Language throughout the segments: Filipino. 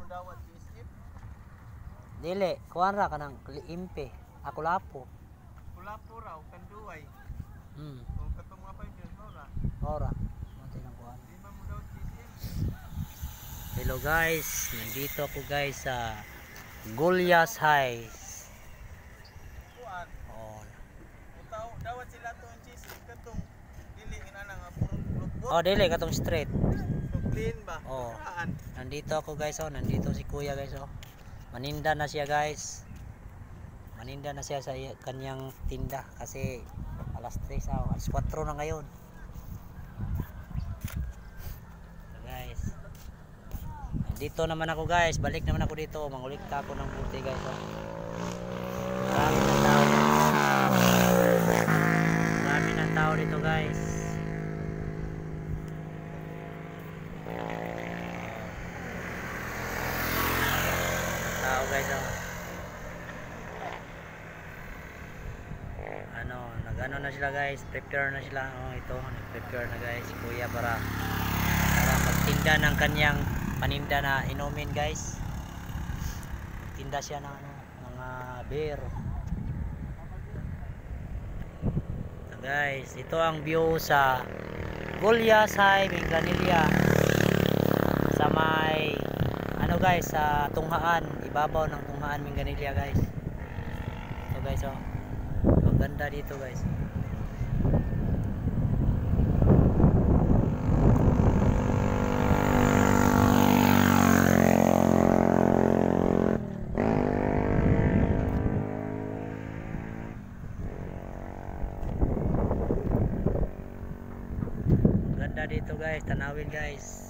dawat GSM. Dili, kuan ra kanang impe. Ako lapo. Kulapo raw kanduay. O katong mga fighters mo ra. Ora. Montay nang kuan. Di man mo dawat GSM. Hello guys, nandito ako guys sa Gulyas High. Kuan. Oh. Utaw dawat sila to ang GSM katong dili ina nga puro Oh, dili katong straight. so clean ba? Oh. Saan? Nandito ako guys, oh, nandito si Kuya guys, oh. Maninda na siya guys. Maninda na siya sa kanyang tinda kasi alas 3 alas 4 na ngayon. So guys. Nandito naman ako guys, balik naman ako dito, mangulikta ako ng buti guys, oh. Marami ng tao. Marami ng tao dito guys. Tao guys, oh. Nag-ano na sila guys, prepare na sila. Oh, ito, nag-prepare na guys si Kuya para magtinda ng kanyang paninda na inumin guys. Tinda siya ng ano, mga beer. So guys, ito ang view sa Gulyas High, Minglanilla. Sa may ano guys, sa tunghaan, ibabaw ng tunghaan Minglanilla guys. So guys, oh. Maganda dito guys. Maganda dito guys, tanawin guys.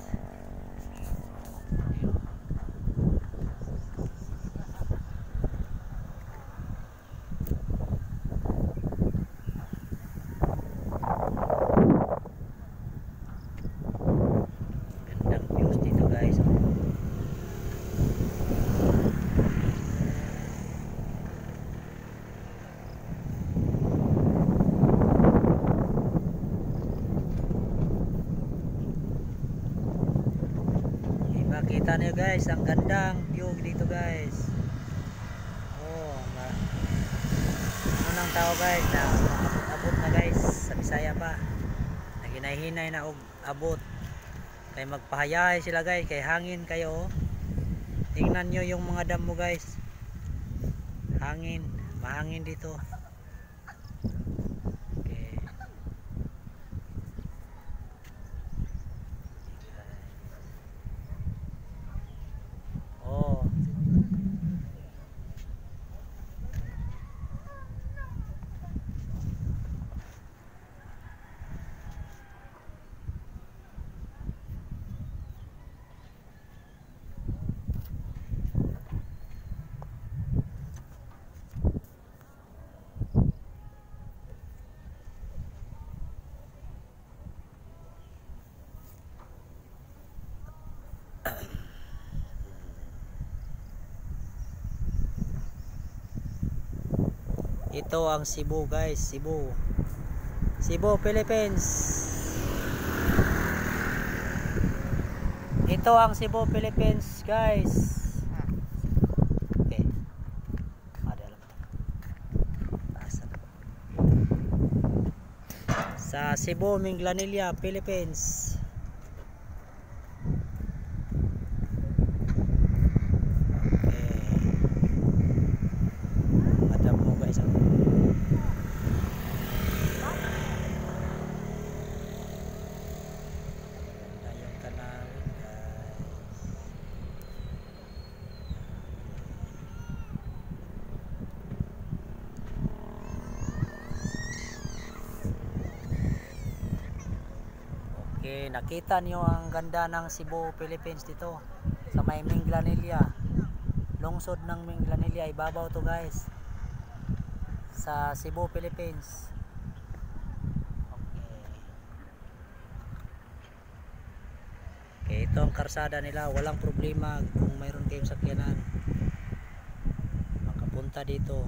Makita niyo guys, ang gandang view dito guys. Oh, unang tao guys na abot na guys sa Bisaya pa. Naghinay-hinay na og abot. Kay magpahayahay sila guys, kay hangin kayo. Tingnan niyo yung mga damo guys. Hangin, mahangin dito. Ito ang Cebu guys, Cebu, Philippines. Ito ang Cebu, Philippines guys. Okay. Sa Cebu, Minglanilla, Philippines. Okay, nakita niyo ang ganda ng Cebu, Philippines dito sa may Minglanilla. Lungsod ng Minglanilla, ibabaw to guys. Sa Cebu, Philippines. Okay, ito ang karsada nila, walang problema kung mayroon kayong sakyanan. Makapunta dito.